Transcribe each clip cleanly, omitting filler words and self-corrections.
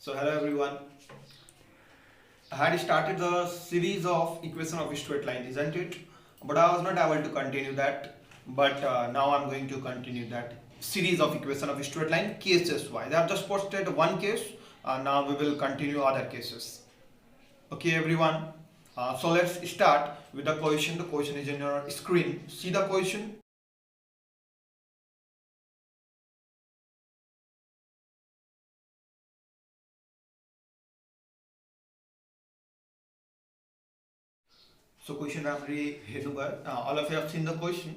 So hello everyone. I had started the series of equation of straight line, isn't it? But I was not able to continue that. But now I'm going to continue that series of equation of straight line cases wise. I have just posted one case. Now we will continue other cases. Okay everyone. So let's start with the question. The question is in your screen. See the question. So question राम्ररी हेर्नु भयो all of you have seen the question.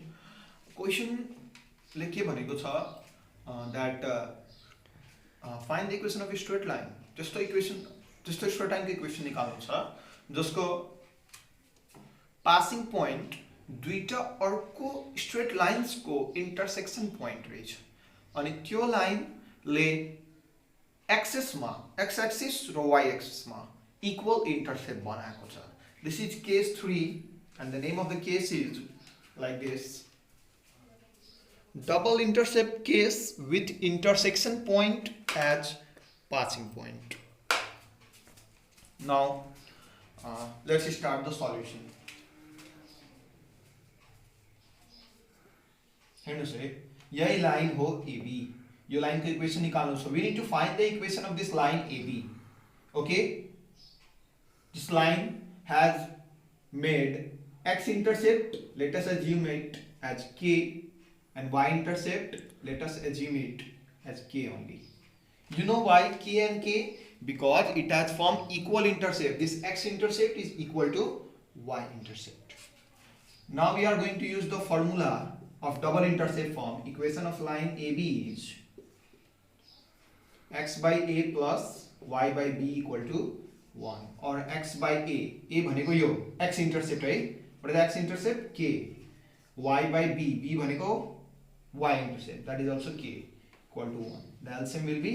Question ले के भनेको छ that find the equation of a straight line. त्यस्तो equation त्यस्तो straight लाइनको इक्वेसन निकाल्नु छ जसको पासिङ पोइन्ट दुईटा अर्को स्ट्रेट लाइन्सको इन्टरसेक्सन पोइन्ट रहेछ अनि त्यो लाइनले एक्सिसमा एक्स एक्सिस र वाई एक्सिसमा इक्वल इन्टरसेप्ट बनाएको छ. This is case 3 and the name of the case is like this: double intercept case with intersection point as passing point. Now let's start the solution. हेर्नुस् है, यही line हो AB. यो लाइनको equation निकाल्नु छ. We need to find the equation of this line AB. Okay? This line has made x intercept, let us assume it as k, and y intercept, let us assume it as k only. You know why k and k? Because it has formed equal intercept. This x intercept is equal to y intercept. Now we are going to use the formula of double intercept form. Equation of line AB is x by a plus y by b equal to 1 or x by a भनेको यो x intercept है. What is x intercept? K. Y by b भनेको y intercept, that is also k equal to 1. The LCM will be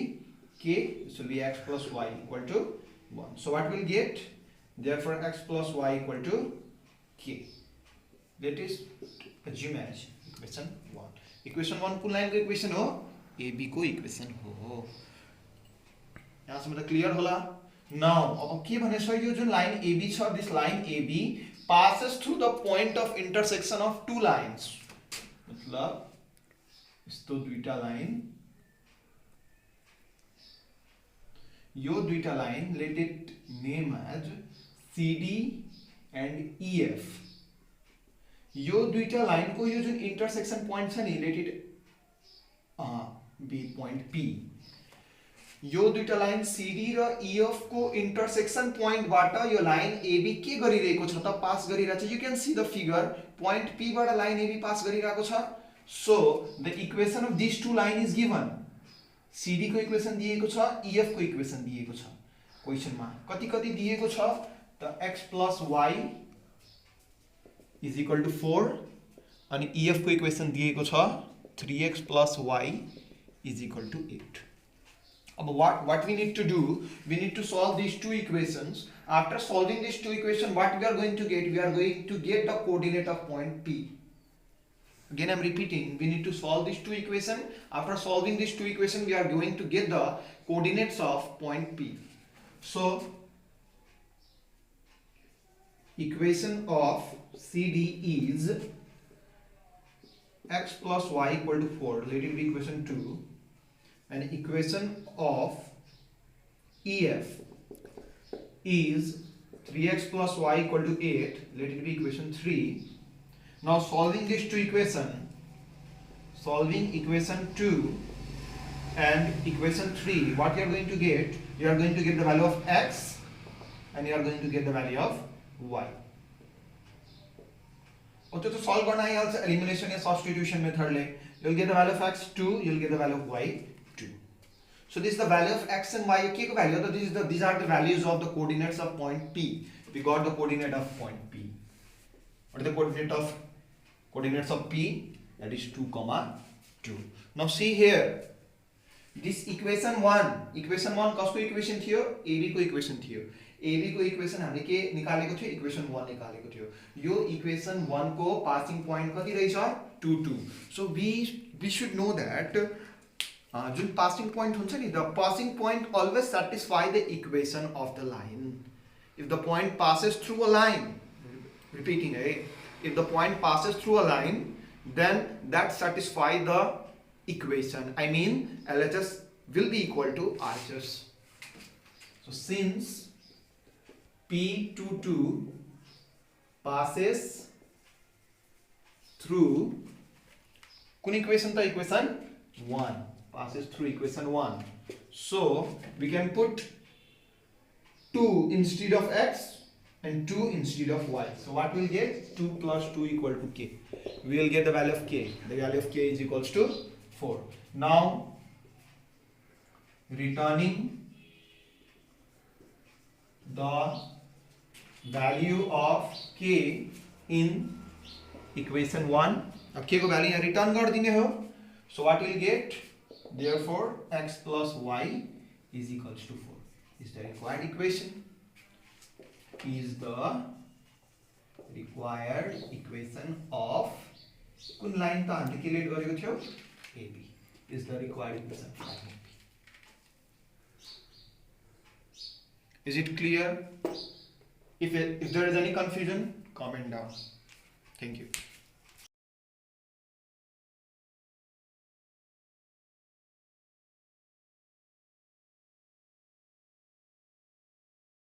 k, this will be x plus y equal to 1. So what we'll get? Therefore x plus y equal to k. That is assume as equation 1. Equation 1 कुन लाइनको equation हो? AB को equation हो. यहाँसम्म त clear होला. Now अब के भनेछ, यो जुन लाइन AB छ, this line AB passes through the point of intersection of two lines. मतलब यस्तो दुईटा लाइन, यो दुईटा line let it name as CD and EF. यो दुईटा लाइनको यो जुन intersection point छ नि, let it be point P. यो दुईटा लाइन CD र EF को इंटरसेक्शन पॉइंट बाट यो लाइन AB के गरिरहेको छ त पास गरिरहेछ. You can see the figure. Point P बाट लाइन AB पास गरिरहेको छ. So the equation of this two line is given. CD को इक्वेसन दिएको छ, EF को इक्वेसन दिएको छ. क्वेशनमा कति कति दिएको छ त x + y = 4 अनि EF को इक्वेसन दिएको छ 3x + y = 8. What we need to do, we need to solve these two equations. After solving these two equations, what we are going to get? We are going to get the coordinate of point P. Again I am repeating, we need to solve these two equations. After solving these two equations, we are going to get the coordinates of point P. So equation of CD is x plus y equal to 4. Let it be equation 2. And equation of EF is 3x plus y equal to 8. Let it be equation 3. Now solving these two equations, solving equation 2 and equation 3, what you are going to get? You are going to get the value of x and you are going to get the value of y. Okay, to solve garna आइहाल्छ elimination या substitution method ले. You will get the value of x 2, you will get the value of y 2. So this is the value of x and y. K को value तो these are the values of the coordinates of point P. We got the coordinate of point P. What is the coordinates of P? That is 2, 2. Now see here, this equation 1 कसको equation थियो? AB को equation थियो. AB को equation हामीले के निकालेको थियो? Equation 1 निकालेको थियो. यो इक्वेसन 1 को पासिङ पोइन्ट कति रहेछ? 2 2. So we should know that Jun passing point हुन्छ नि, the passing point always satisfy the equation of the line. If the point passes through a line, repeating है, if the point passes through a line, then that satisfy the equation. I mean LHS will be equal to RHS. So since P22 passes through kun equation ta equation 1, passes through equation 1, so we can put 2 instead of x and 2 instead of y. So what we'll get? 2 plus 2 equal to k. We will get the value of k. The value of k is equals to 4. Now returning the value of k in equation 1. अब k को value यहाँ return कर देंगे हो. So what we'll get? Therefore x plus y is equals to 4. Is the required equation. Is the required equation of कुन line त हामीले calculate गरेको थियो, AB is the required equation for line AB. Is it clear? If there is any confusion, comment down. Thank you.